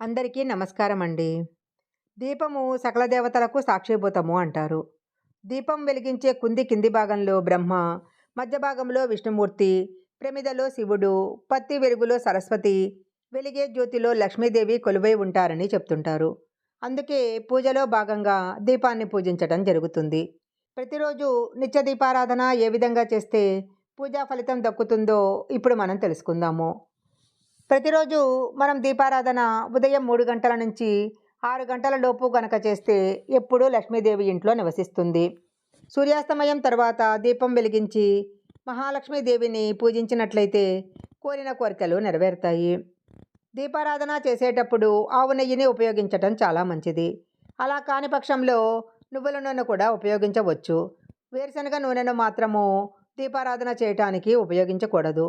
అందరికీ నమస్కారం అండి. దీపము సకల దేవతలకు సాక్షిభూతము అంటారు. దీపం వెలిగించే కుంది కింది భాగంలో బ్రహ్మ, మధ్య భాగంలో విష్ణుమూర్తి, ప్రమిదలో శివుడు, పత్తి వెలుగులో సరస్వతి, వెలిగే జ్యోతిలో లక్ష్మీదేవి కొలువై ఉంటారని చెప్తుంటారు. అందుకే పూజలో భాగంగా దీపాన్ని పూజించటం జరుగుతుంది. ప్రతిరోజు నిత్య దీపారాధన ఏ విధంగా చేస్తే పూజా ఫలితం దక్కుతుందో ఇప్పుడు మనం తెలుసుకుందాము. ప్రతిరోజు మనం దీపారాధన ఉదయం 3 గంటల నుంచి 6 గంటల లోపు గనక చేస్తే ఎప్పుడూ లక్ష్మీదేవి ఇంట్లో నివసిస్తుంది. సూర్యాస్తమయం తర్వాత దీపం వెలిగించి మహాలక్ష్మీదేవిని పూజించినట్లయితే కోరిన కోరికలు నెరవేరుతాయి. దీపారాధన చేసేటప్పుడు ఆవు నెయ్యిని ఉపయోగించటం చాలా మంచిది. అలా కాని పక్షంలో నువ్వుల నూనె కూడా ఉపయోగించవచ్చు. వేరుశనగ నూనెను మాత్రము దీపారాధన చేయటానికి ఉపయోగించకూడదు.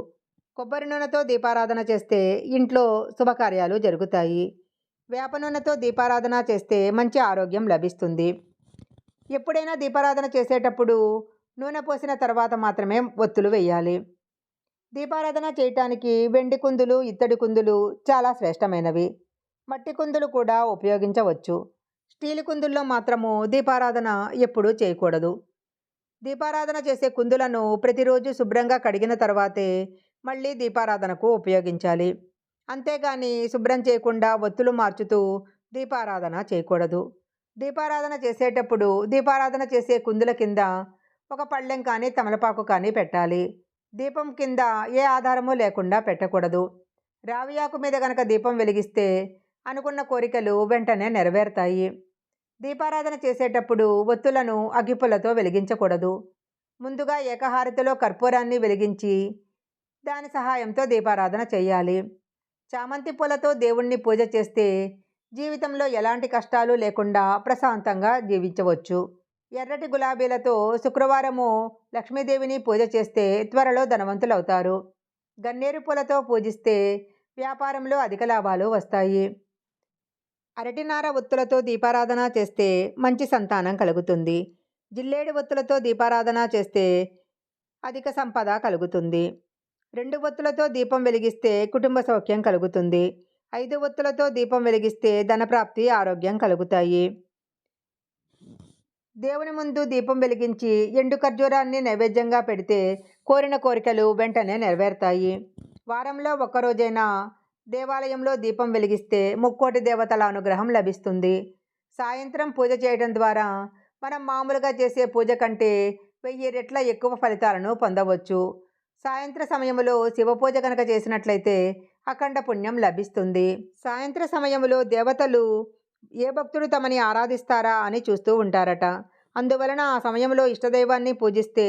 కొబ్బరి నూనెతో దీపారాధన చేస్తే ఇంట్లో శుభకార్యాలు జరుగుతాయి. వేప నూనెతో దీపారాధన చేస్తే మంచి ఆరోగ్యం లభిస్తుంది. ఎప్పుడైనా దీపారాధన చేసేటప్పుడు నూనె పోసిన తర్వాత మాత్రమే ఒత్తులు వేయాలి. దీపారాధన చేయటానికి వెండి కుందులు, ఇత్తడి కుందులు చాలా శ్రేష్టమైనవి. మట్టి కుందులు కూడా ఉపయోగించవచ్చు. స్టీల్ కుందుల్లో మాత్రము దీపారాధన ఎప్పుడూ చేయకూడదు. దీపారాధన చేసే కుందులను ప్రతిరోజు శుభ్రంగా కడిగిన తర్వాతే మళ్ళీ దీపారాధనకు ఉపయోగించాలి. అంతేగాని శుభ్రం చేయకుండా ఒత్తులు మార్చుతూ దీపారాధన చేయకూడదు. దీపారాధన చేసేటప్పుడు దీపారాధన చేసే కుందుల కింద ఒక పళ్ళెం కానీ తమలపాకు కానీ పెట్టాలి. దీపం కింద ఏ ఆధారము లేకుండా పెట్టకూడదు. రావి ఆకు మీద గనక దీపం వెలిగిస్తే అనుకున్న కోరికలు వెంటనే నెరవేరుతాయి. దీపారాధన చేసేటప్పుడు ఒత్తులను అగ్గిపుల్లతో వెలిగించకూడదు. ముందుగా ఏకహారతిలో కర్పూరాన్ని వెలిగించి దాని సహాయంతో దీపారాధన చేయాలి. చామంతి పూలతో దేవుణ్ణి పూజ చేస్తే జీవితంలో ఎలాంటి కష్టాలు లేకుండా ప్రశాంతంగా జీవించవచ్చు. ఎర్రటి గులాబీలతో శుక్రవారము లక్ష్మీదేవిని పూజ చేస్తే త్వరలో ధనవంతులవుతారు. గన్నేరు పూలతో పూజిస్తే వ్యాపారంలో అధిక లాభాలు వస్తాయి. అరటినార ఒత్తులతో దీపారాధన చేస్తే మంచి సంతానం కలుగుతుంది. జిల్లేడు ఒత్తులతో దీపారాధన చేస్తే అధిక సంపద కలుగుతుంది. 2 ఒత్తులతో దీపం వెలిగిస్తే కుటుంబ సౌఖ్యం కలుగుతుంది. 5 ఒత్తులతో దీపం వెలిగిస్తే ధనప్రాప్తి, ఆరోగ్యం కలుగుతాయి. దేవుని ముందు దీపం వెలిగించి ఎండు ఖర్జూరాన్ని నైవేద్యంగా పెడితే కోరిన కోరికలు వెంటనే నెరవేరుతాయి. వారంలో ఒక్కరోజైనా దేవాలయంలో దీపం వెలిగిస్తే ముక్కోటి దేవతల అనుగ్రహం లభిస్తుంది. సాయంత్రం పూజ చేయడం ద్వారా మనం మామూలుగా చేసే పూజ కంటే 1000 రెట్ల ఎక్కువ ఫలితాలను పొందవచ్చు. సాయంత్ర సమయంలో శివపూజ కనుక చేసినట్లయితే అఖండ పుణ్యం లభిస్తుంది. సాయంత్ర సమయంలో దేవతలు ఏ భక్తుడు తమని ఆరాధిస్తారా అని చూస్తూ ఉంటారట. అందువలన ఆ సమయంలో ఇష్టదైవాన్ని పూజిస్తే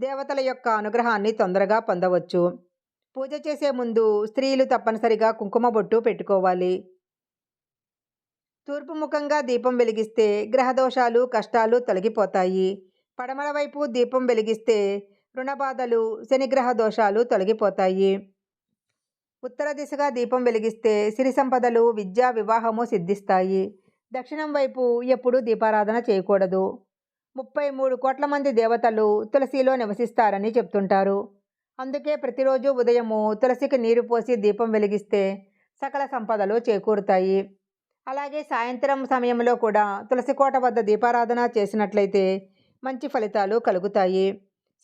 దేవతల యొక్క అనుగ్రహాన్ని తొందరగా పొందవచ్చు. పూజ చేసే ముందు స్త్రీలు తప్పనిసరిగా కుంకుమ బొట్టు పెట్టుకోవాలి. తూర్పు ముఖంగా దీపం వెలిగిస్తే గ్రహదోషాలు, కష్టాలు తొలగిపోతాయి. పడమర వైపు దీపం వెలిగిస్తే రుణబాధలు, శనిగ్రహ దోషాలు తొలగిపోతాయి. ఉత్తర దిశగా దీపం వెలిగిస్తే సిరి సంపదలు, విద్య, వివాహము సిద్ధిస్తాయి. దక్షిణం వైపు ఎప్పుడూ దీపారాధన చేయకూడదు. 33 కోట్ల మంది దేవతలు తులసిలో నివసిస్తారని చెప్తుంటారు. అందుకే ప్రతిరోజు ఉదయము తులసికి నీరు పోసి దీపం వెలిగిస్తే సకల సంపదలు చేకూరుతాయి. అలాగే సాయంత్రం సమయంలో కూడా తులసి కోట వద్ద దీపారాధన చేసినట్లయితే మంచి ఫలితాలు కలుగుతాయి.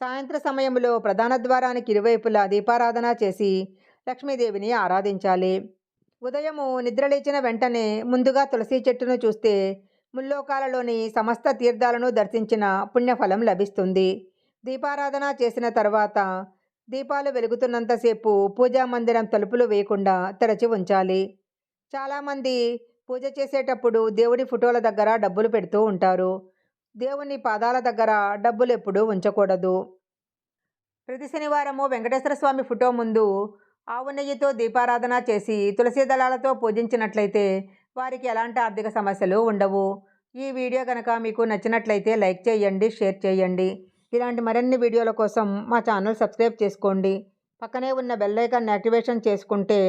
సాయంత్ర సమయంలో ప్రధాన ద్వారానికి ఇరువైపులా దీపారాధన చేసి లక్ష్మీదేవిని ఆరాధించాలి. ఉదయము నిద్రలేచిన వెంటనే ముందుగా తులసి చెట్టును చూస్తే ముల్లోకాలలోని సమస్త తీర్థాలను దర్శించిన పుణ్యఫలం లభిస్తుంది. దీపారాధన చేసిన తర్వాత దీపాలు వెలుగుతున్నంతసేపు పూజా మందిరం తలుపులు వేయకుండా తెరచి ఉంచాలి. చాలామంది పూజ చేసేటప్పుడు దేవుడి ఫోటోల దగ్గర డబ్బులు పెడుతూ ఉంటారు. దేవుని పాదాల దగ్గర డబ్బులు ఎప్పుడూ ఉంచకూడదు. ప్రతి శనివారము వెంకటేశ్వర స్వామి ఫోటో ముందు ఆవు నెయ్యితో దీపారాధన చేసి తులసి దళాలతో పూజించినట్లయితే వారికి ఎలాంటి ఆర్థిక సమస్యలు ఉండవు. ఈ వీడియో కనుక మీకు నచ్చినట్లయితే లైక్ చేయండి, షేర్ చేయండి. ఇలాంటి మరిన్ని వీడియోల కోసం మా ఛానల్ సబ్స్క్రైబ్ చేసుకోండి. పక్కనే ఉన్న బెల్ ఐకాన్ యాక్టివేషన్ చేసుకుంటే